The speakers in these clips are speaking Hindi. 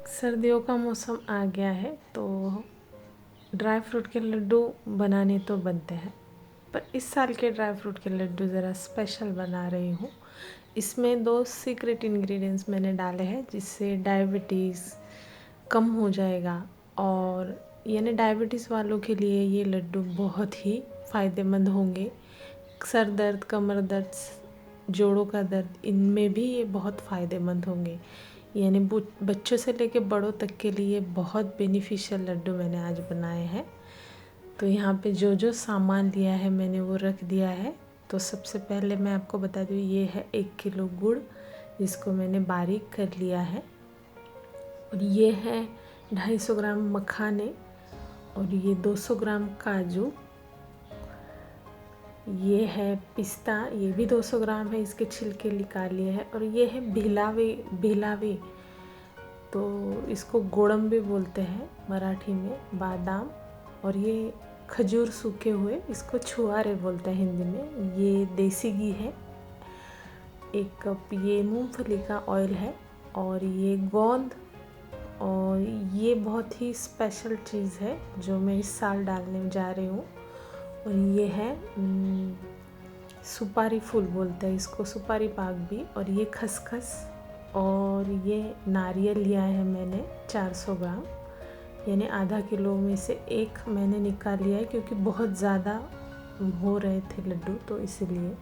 सर्दियों का मौसम आ गया है तो ड्राई फ्रूट के लड्डू बनाने तो बनते हैं, पर इस साल के ड्राई फ्रूट के लड्डू ज़रा स्पेशल बना रही हूँ। इसमें 2 सीक्रेट इंग्रेडिएंट्स मैंने डाले हैं जिससे डायबिटीज़ कम हो जाएगा, और यानी डायबिटीज़ वालों के लिए ये लड्डू बहुत ही फ़ायदेमंद होंगे। सर दर्द, कमर दर्द, जोड़ों का दर्द, इनमें भी ये बहुत फ़ायदेमंद होंगे। यानी बच्चों से लेके बड़ों तक के लिए बहुत बेनिफिशियल लड्डू मैंने आज बनाए हैं। तो यहाँ पे जो जो सामान लिया है मैंने वो रख दिया है। तो सबसे पहले मैं आपको बता दूँ, ये है 1 किलो गुड़ जिसको मैंने बारीक कर लिया है, और ये है 250 ग्राम मखाने, और ये 200 ग्राम काजू, ये है पिस्ता, ये भी 200 ग्राम है, इसके छिलके निकाल लिए हैं, और ये है भिलावे, तो इसको गोड़म भी बोलते हैं मराठी में, बादाम, और ये खजूर सूखे हुए, इसको छुआरे बोलते हैं हिंदी में। ये देसी घी है 1 कप, ये मूंगफली का ऑयल है, और ये गोंद, और ये बहुत ही स्पेशल चीज़ है जो मैं इस साल डालने जा रही हूँ, और ये है सुपारी फूल बोलते हैं इसको, सुपारी पाक भी, और ये खसखस, और ये नारियल लिया है मैंने 400 ग्राम, यानी आधा किलो में से 1 मैंने निकाल लिया है क्योंकि बहुत ज़्यादा हो रहे थे लड्डू, तो इसलिए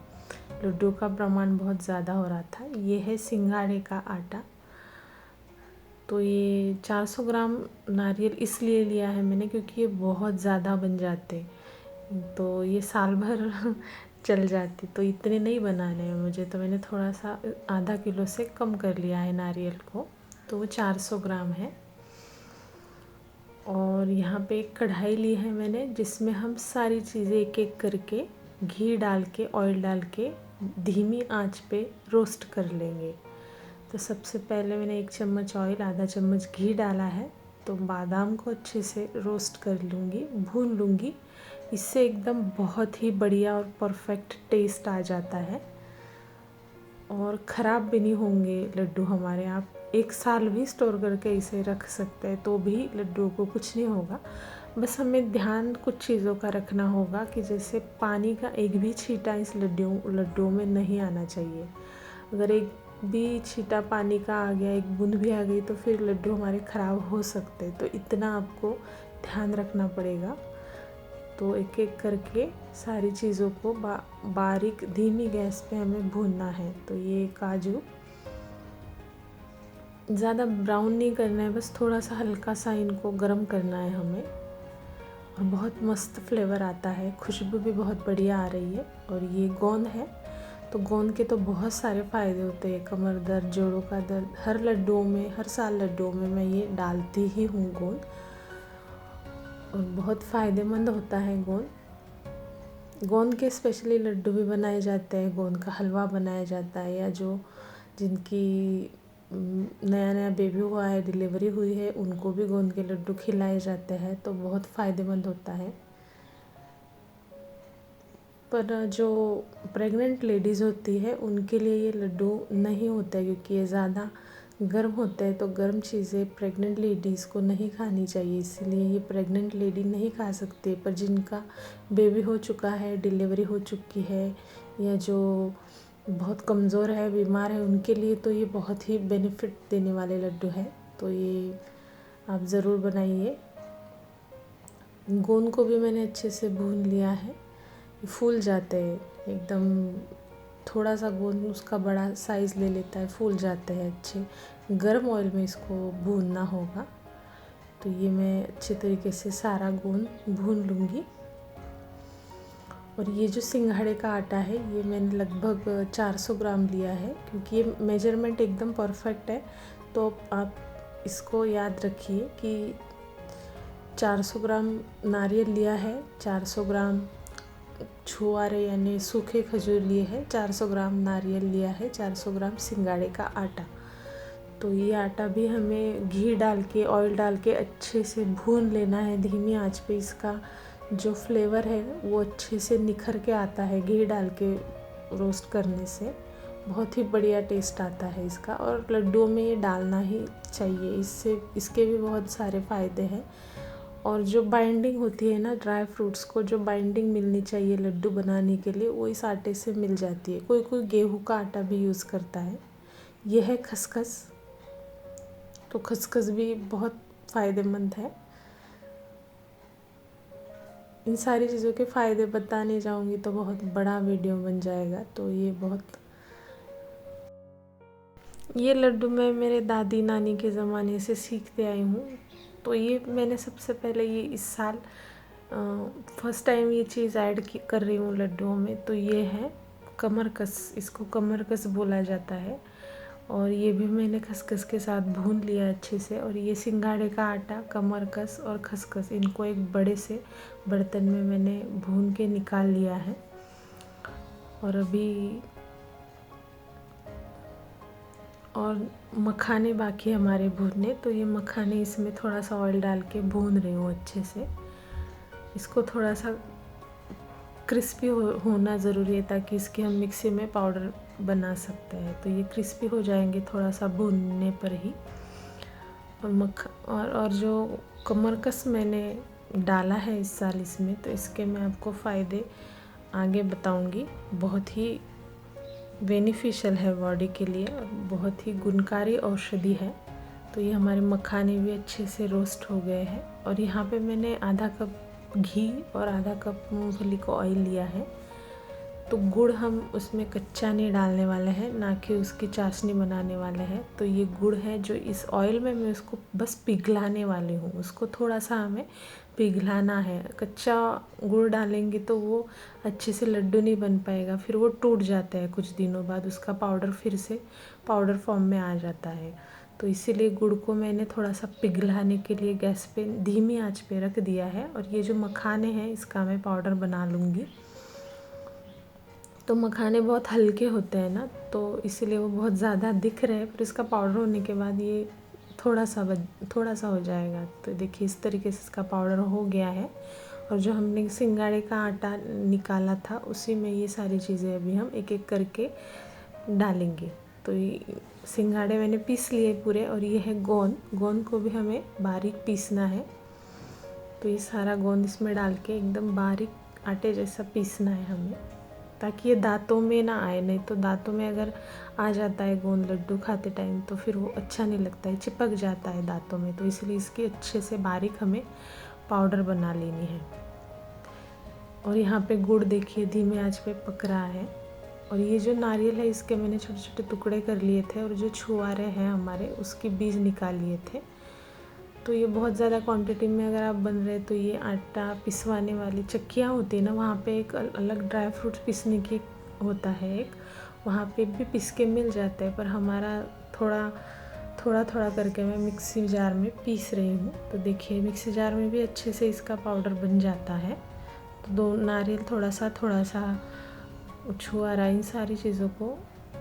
लड्डू का प्रमाण बहुत ज़्यादा हो रहा था। ये है सिंघाड़े का आटा, तो ये 400 ग्राम नारियल इसलिए लिया है मैंने क्योंकि ये बहुत ज़्यादा बन जाते, तो ये साल भर चल जाती, तो इतने नहीं बनाने हैं मुझे, तो मैंने थोड़ा सा आधा किलो से कम कर लिया है नारियल को, तो वो 400 ग्राम है। और यहाँ पे एक कढ़ाई ली है मैंने जिसमें हम सारी चीज़ें एक एक करके घी डाल के, ऑयल डाल के धीमी आंच पे रोस्ट कर लेंगे। तो सबसे पहले मैंने 1 चम्मच ऑयल, आधा चम्मच घी डाला है, तो बादाम को अच्छे से रोस्ट कर लूँगी, भून लूँगी, इससे एकदम बहुत ही बढ़िया और परफेक्ट टेस्ट आ जाता है, और ख़राब भी नहीं होंगे लड्डू हमारे। आप 1 साल भी स्टोर करके इसे रख सकते हैं तो भी लड्डू को कुछ नहीं होगा। बस हमें ध्यान कुछ चीज़ों का रखना होगा कि जैसे पानी का एक भी छींटा इस लड्डू में नहीं आना चाहिए। अगर एक भी छींटा पानी का आ गया, एक बूंद भी आ गई, तो फिर लड्डू हमारे ख़राब हो सकते हैं, तो इतना आपको ध्यान रखना पड़ेगा। तो एक एक करके सारी चीज़ों को बारीक धीमी गैस पे हमें भूनना है। तो ये काजू ज़्यादा ब्राउन नहीं करना है, बस थोड़ा सा हल्का सा इनको गर्म करना है हमें, और बहुत मस्त फ्लेवर आता है, खुशबू भी बहुत बढ़िया आ रही है। और ये गोंद है, तो गोंद के तो बहुत सारे फ़ायदे होते हैं, कमर दर्द, जोड़ों का दर्द, हर लड्डुओं में, हर साल लड्डुओं में मैं ये डालती ही हूँ गोंद, और बहुत फ़ायदेमंद होता है गोंद। गोंद के स्पेशली लड्डू भी बनाए जाते हैं, गोंद का हलवा बनाया जाता है, या जो जिनकी नया नया बेबी हुआ है, डिलीवरी हुई है, उनको भी गोंद के लड्डू खिलाए जाते हैं, तो बहुत फ़ायदेमंद होता है। पर जो प्रेग्नेंट लेडीज़ होती है उनके लिए ये लड्डू नहीं होता है क्योंकि ये ज़्यादा गर्म होता है, तो गर्म चीज़ें प्रेग्नेंट लेडीज़ को नहीं खानी चाहिए, इसीलिए ये प्रेग्नेंट लेडी नहीं खा सकती। पर जिनका बेबी हो चुका है, डिलीवरी हो चुकी है, या जो बहुत कमज़ोर है, बीमार है, उनके लिए तो ये बहुत ही बेनिफिट देने वाले लड्डू है, तो ये आप ज़रूर बनाइए। गोंद को भी मैंने अच्छे से भून लिया है, फूल जाते हैं एकदम, थोड़ा सा गोंद उसका बड़ा साइज़ ले लेता है, फूल जाते हैं अच्छे। गर्म ऑयल में इसको भूनना होगा, तो ये मैं अच्छे तरीके से सारा गोंद भून लूँगी। और ये जो सिंघाड़े का आटा है ये मैंने लगभग 400 ग्राम लिया है, क्योंकि ये मेजरमेंट एकदम परफेक्ट है, तो आप इसको याद रखिए कि 400 ग्राम नारियल लिया है, 400 ग्राम छुआरे यानी सूखे खजूर लिए हैं, 400 ग्राम नारियल लिया है, 400 ग्राम सिंघाड़े का आटा। तो ये आटा भी हमें घी डाल के, ऑयल डाल के अच्छे से भून लेना है धीमी आंच पे। इसका जो फ्लेवर है वो अच्छे से निखर के आता है घी डाल के रोस्ट करने से, बहुत ही बढ़िया टेस्ट आता है इसका, और लड्डुओं में ये डालना ही चाहिए, इससे इसके भी बहुत सारे फ़ायदे हैं। और जो बाइंडिंग होती है ना ड्राई फ्रूट्स को, जो बाइंडिंग मिलनी चाहिए लड्डू बनाने के लिए, वो इस आटे से मिल जाती है। कोई कोई गेहूं का आटा भी यूज़ करता है। यह है खसखस, तो खसखस भी बहुत फ़ायदेमंद है। इन सारी चीज़ों के फ़ायदे बताने जाऊंगी तो बहुत बड़ा वीडियो बन जाएगा। तो ये लड्डू मैं मेरे दादी नानी के ज़माने से सीखते आई हूँ। तो ये मैंने सबसे पहले ये इस साल फर्स्ट टाइम ये चीज़ ऐड कर रही हूँ लड्डुओं में। तो ये है कमरकस, इसको कमरकस बोला जाता है। और ये भी मैंने खसखस के साथ भून लिया अच्छे से। और ये सिंघाड़े का आटा, कमरकस और खसखस, इनको एक बड़े से बर्तन में मैंने भून के निकाल लिया है। और मखाने बाकी हमारे भूनने, तो ये मखाने इसमें थोड़ा सा ऑयल डाल के भून रही हूँ अच्छे से। इसको थोड़ा सा क्रिस्पी होना ज़रूरी है ताकि इसके हम मिक्सी में पाउडर बना सकते हैं। तो ये क्रिस्पी हो जाएंगे थोड़ा सा भूनने पर ही। और जो कमरकस मैंने डाला है इस साल इसमें, तो इसके मैं आपको फ़ायदे आगे बताऊंगी। बहुत ही बेनिफिशियल है बॉडी के लिए और बहुत ही गुणकारी औषधि है। तो ये हमारे मखाने भी अच्छे से रोस्ट हो गए हैं। और यहाँ पे मैंने आधा कप घी और आधा कप मूंगफली को ऑयल लिया है। तो गुड़ हम उसमें कच्चा नहीं डालने वाले हैं, ना कि उसकी चाशनी बनाने वाले हैं। तो ये गुड़ है जो इस ऑयल में मैं उसको बस पिघलाने वाली हूँ। उसको थोड़ा सा हमें पिघलाना है। कच्चा गुड़ डालेंगे तो वो अच्छे से लड्डू नहीं बन पाएगा, फिर वो टूट जाता है कुछ दिनों बाद, उसका पाउडर फिर से पाउडर फॉर्म में आ जाता है। तो इसीलिए गुड़ को मैंने थोड़ा सा पिघलाने के लिए गैस पे धीमी आंच पे रख दिया है। और ये जो मखाने हैं इसका मैं पाउडर बना लूँगी। तो मखाने बहुत हल्के होते हैं ना, तो इसीलिए वो बहुत ज़्यादा दिख रहे हैं, पर इसका पाउडर होने के बाद ये थोड़ा सा हो जाएगा। तो देखिए इस तरीके से इसका पाउडर हो गया है। और जो हमने सिंघाड़े का आटा निकाला था उसी में ये सारी चीज़ें अभी हम एक एक करके डालेंगे। तो ये सिंघाड़े मैंने पीस लिए पूरे। और ये है गोंद को भी हमें बारीक पीसना है। तो ये सारा गोंद इसमें डाल के एकदम बारीक आटे जैसा पीसना है हमें, ताकि ये दांतों में ना आए। नहीं तो दांतों में अगर आ जाता है गोंद लड्डू खाते टाइम तो फिर वो अच्छा नहीं लगता है, चिपक जाता है दांतों में। तो इसलिए इसकी अच्छे से बारीक हमें पाउडर बना लेनी है। और यहाँ पे गुड़ देखिए धीमे आंच पे पक रहा है। और ये जो नारियल है इसके मैंने छोटे छोटे टुकड़े कर लिए थे। और जो छुआरे हैं हमारे उसके बीज निकाल लिए थे। तो ये बहुत ज़्यादा क्वांटिटी में अगर आप बन रहे तो ये आटा पिसवाने वाली चक्कियाँ होती है ना, वहाँ पे एक अलग ड्राई फ्रूट्स पीसने की होता है एक, वहाँ पे भी पीस के मिल जाता है। पर हमारा थोड़ा करके मैं मिक्सी जार में पीस रही हूँ। तो देखिए मिक्सी जार में भी अच्छे से इसका पाउडर बन जाता है। तो दो नारियल थोड़ा सा छुआरा, इन सारी चीज़ों को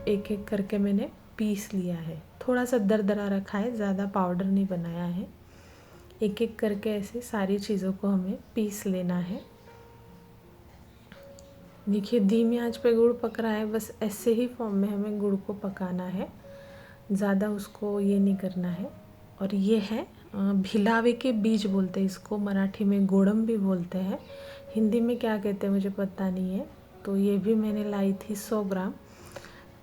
एक एक करके मैंने पीस लिया है। थोड़ा सा दरदरा रखा है, ज़्यादा पाउडर नहीं बनाया है। एक एक करके ऐसे सारी चीज़ों को हमें पीस लेना है। देखिए धीमी आंच पे गुड़ पक रहा है, बस ऐसे ही फॉर्म में हमें गुड़ को पकाना है, ज़्यादा उसको ये नहीं करना है। और ये है भिलावे के बीज बोलते हैं इसको, मराठी में गोड़म भी बोलते हैं, हिंदी में क्या कहते हैं मुझे पता नहीं है। तो ये भी मैंने लाई थी 100 ग्राम।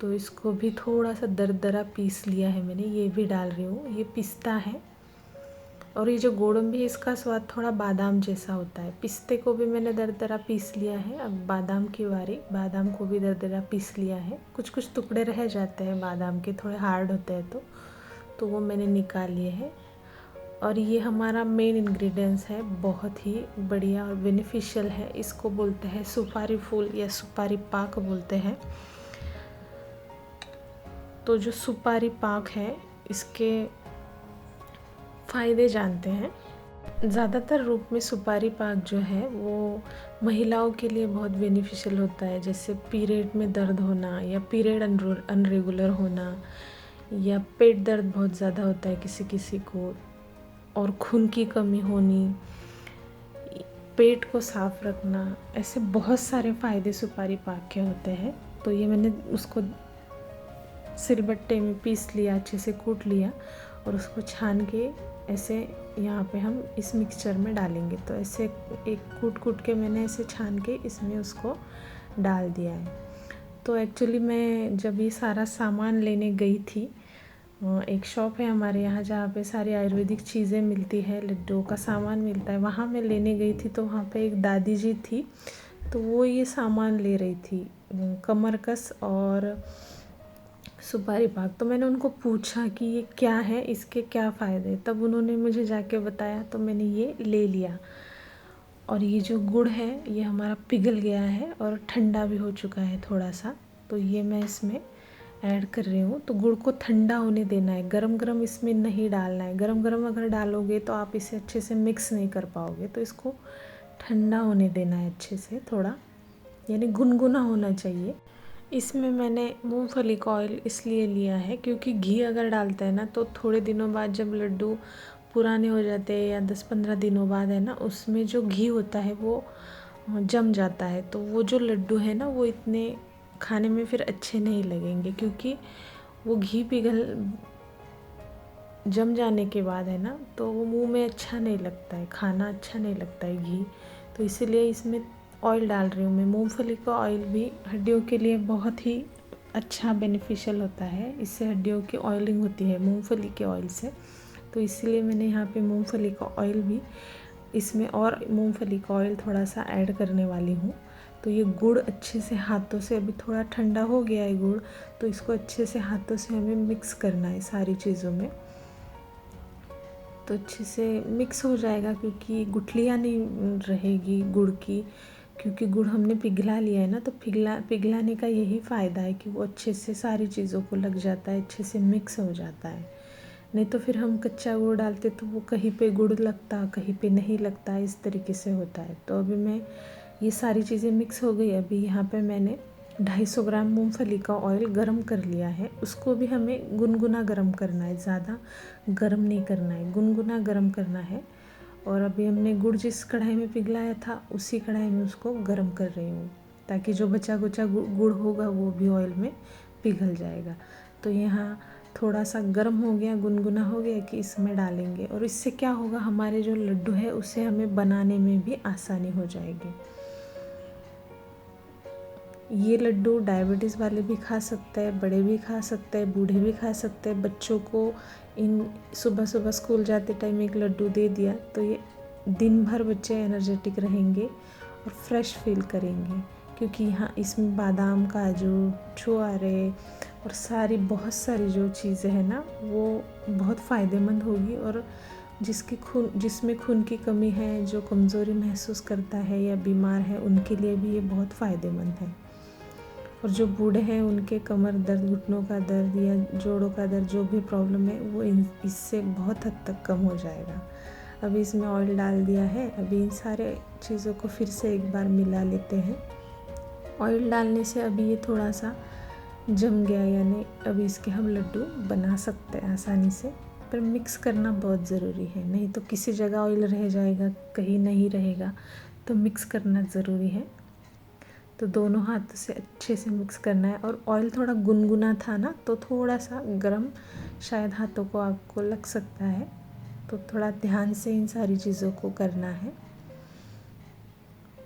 तो इसको भी थोड़ा सा दरदरा पीस लिया है मैंने, ये भी डाल रही हूँ। ये पिस्ता है। और ये जो गोड़म भी है इसका स्वाद थोड़ा बादाम जैसा होता है। पिस्ते को भी मैंने दरदरा पीस लिया है। अब बादाम की बारी, बादाम को भी दरदरा पीस लिया है। कुछ कुछ टुकड़े रह जाते हैं बादाम के, थोड़े हार्ड होते हैं तो वो मैंने निकाल लिए हैं। और ये हमारा मेन इंग्रेडिएंट्स है, बहुत ही बढ़िया और बेनिफिशियल है। इसको बोलते हैं सुपारी फूल या सुपारी पाक बोलते हैं। तो जो सुपारी पाक है इसके फ़ायदे जानते हैं। ज़्यादातर रूप में सुपारी पाक जो है वो महिलाओं के लिए बहुत बेनिफिशियल होता है। जैसे पीरियड में दर्द होना या पीरियड अनरेगुलर होना, या पेट दर्द बहुत ज़्यादा होता है किसी किसी को, और खून की कमी होनी, पेट को साफ रखना, ऐसे बहुत सारे फ़ायदे सुपारी पाक के होते हैं। तो ये मैंने उसको सिलबट्टे में पीस लिया, अच्छे से कूट लिया और उसको छान के ऐसे यहाँ पे हम इस मिक्सचर में डालेंगे। तो ऐसे एक कूट के मैंने ऐसे छान के इसमें उसको डाल दिया है। तो एक्चुअली मैं जब ये सारा सामान लेने गई थी, एक शॉप है हमारे यहाँ जहाँ पे सारी आयुर्वेदिक चीज़ें मिलती है, लड्डुओं का सामान मिलता है, वहाँ मैं लेने गई थी। तो वहाँ पे एक दादी जी थी, तो वो ये सामान ले रही थी, कमरकस और सुपारी पाक। तो मैंने उनको पूछा कि ये क्या है, इसके क्या फ़ायदे, तब उन्होंने मुझे जाके बताया, तो मैंने ये ले लिया। और ये जो गुड़ है ये हमारा पिघल गया है और ठंडा भी हो चुका है थोड़ा सा, तो ये मैं इसमें ऐड कर रही हूँ। तो गुड़ को ठंडा होने देना है, गरम गरम इसमें नहीं डालना है। गरम गरम अगर डालोगे तो आप इसे अच्छे से मिक्स नहीं कर पाओगे, तो इसको ठंडा होने देना है अच्छे से, थोड़ा यानी गुनगुना होना चाहिए। इसमें मैंने मूंगफली का ऑयल इसलिए लिया है क्योंकि घी अगर डालते हैं ना तो थोड़े दिनों बाद जब लड्डू पुराने हो जाते हैं या 10-15 दिनों बाद है ना, उसमें जो घी होता है वो जम जाता है। तो वो जो लड्डू है ना वो इतने खाने में फिर अच्छे नहीं लगेंगे, क्योंकि वो घी जम जाने के बाद है ना तो वो मुंह में अच्छा नहीं लगता है, खाना अच्छा नहीं लगता है घी। तो इसीलिए इसमें ऑयल डाल रही हूँ मैं। मूंगफली का ऑयल भी हड्डियों के लिए बहुत ही अच्छा बेनिफिशियल होता है, इससे हड्डियों की ऑयलिंग होती है मूंगफली के ऑयल से। तो इसीलिए मैंने यहाँ पे मूंगफली का ऑयल भी इसमें और मूंगफली का ऑयल थोड़ा सा ऐड करने वाली हूँ। तो ये गुड़ अच्छे से हाथों से, अभी थोड़ा ठंडा हो गया है गुड़, तो इसको अच्छे से हाथों से हमें मिक्स करना है सारी चीज़ों में। तो अच्छे से मिक्स हो जाएगा, क्योंकि गुठलियाँ नहीं रहेगी गुड़ की, क्योंकि गुड़ हमने पिघला लिया है ना। तो पिघलाने का यही फ़ायदा है कि वो अच्छे से सारी चीज़ों को लग जाता है, अच्छे से मिक्स हो जाता है। नहीं तो फिर हम कच्चा गुड़ डालते तो वो कहीं पे गुड़ लगता, कहीं पे नहीं लगता, इस तरीके से होता है। तो अभी मैं ये सारी चीज़ें मिक्स हो गई। अभी यहाँ पे मैंने 250 ग्राम मूंगफली का ऑयल गरम कर लिया है। उसको भी हमें गुनगुना गरम करना है, ज़्यादा गरम नहीं करना है, गुनगुना गरम करना है। और अभी हमने गुड़ जिस कढ़ाई में पिघलाया था उसी कढ़ाई में उसको गरम कर रही हूँ, ताकि जो बचा कुचा गुड़ होगा वो भी ऑयल में पिघल जाएगा। तो यहाँ थोड़ा सा गर्म हो गया, गुनगुना हो गया कि इसमें डालेंगे। और इससे क्या होगा, हमारे जो लड्डू है उसे हमें बनाने में भी आसानी हो जाएगी। ये लड्डू डायबिटीज़ वाले भी खा सकते हैं, बड़े भी खा सकते हैं, बूढ़े भी खा सकते हैं। बच्चों को इन सुबह सुबह स्कूल जाते टाइम एक लड्डू दे दिया तो ये दिन भर बच्चे एनर्जेटिक रहेंगे और फ्रेश फील करेंगे, क्योंकि यहाँ इसमें बादाम, काजू, छुआरे और बहुत सारी जो चीज़ें हैं ना वो बहुत फ़ायदेमंद होगी। और जिसमें खून की कमी है, जो कमज़ोरी महसूस करता है या बीमार है, उनके लिए भी ये बहुत फ़ायदेमंद है। और जो बूढ़े हैं उनके कमर दर्द, घुटनों का दर्द या जोड़ों का दर्द, जो भी प्रॉब्लम है वो इससे बहुत हद तक कम हो जाएगा। अभी इसमें ऑयल डाल दिया है। अभी इन सारे चीज़ों को फिर से एक बार मिला लेते हैं। ऑयल डालने से अभी ये थोड़ा सा जम गया, यानी अभी इसके हम लड्डू बना सकते हैं आसानी से। पर मिक्स करना बहुत ज़रूरी है, नहीं तो किसी जगह ऑयल रह जाएगा, कहीं नहीं रहेगा। तो मिक्स करना ज़रूरी है। तो दोनों हाथों से अच्छे से मिक्स करना है। और ऑयल थोड़ा गुनगुना था ना, तो थोड़ा सा गरम शायद हाथों को आपको लग सकता है, तो थोड़ा ध्यान से इन सारी चीज़ों को करना है।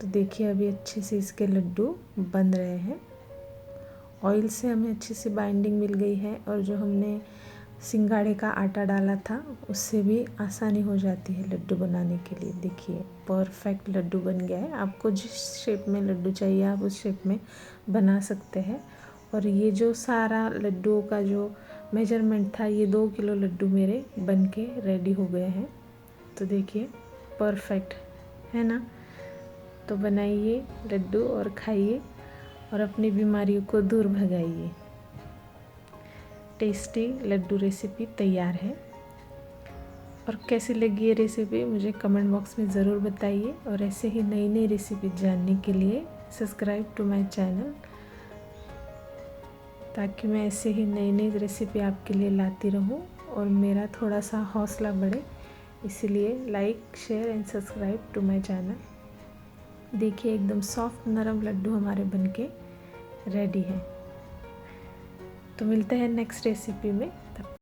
तो देखिए अभी अच्छे से इसके लड्डू बन रहे हैं। ऑयल से हमें अच्छे से बाइंडिंग मिल गई है, और जो हमने सिंगाड़े का आटा डाला था उससे भी आसानी हो जाती है लड्डू बनाने के लिए। देखिए परफेक्ट लड्डू बन गया है। आपको जिस शेप में लड्डू चाहिए आप उस शेप में बना सकते हैं। और ये जो सारा लड्डुओं का जो मेजरमेंट था, ये 2 किलो लड्डू मेरे बन के रेडी हो गए हैं। तो देखिए परफेक्ट है ना। तो बनाइए लड्डू और खाइए और अपनी बीमारियों को दूर भगाइए। टेस्टी लड्डू रेसिपी तैयार है। और कैसी लगी ये रेसिपी मुझे कमेंट बॉक्स में ज़रूर बताइए। और ऐसे ही नई नई रेसिपी जानने के लिए सब्सक्राइब टू माय चैनल, ताकि मैं ऐसे ही नई नई रेसिपी आपके लिए लाती रहूं और मेरा थोड़ा सा हौसला बढ़े। इसीलिए like, share and subscribe to my channel. देखिए एकदम सॉफ्ट नरम लड्डू हमारे बनके रेडी है। तो मिलते हैं नेक्स्ट रेसिपी में।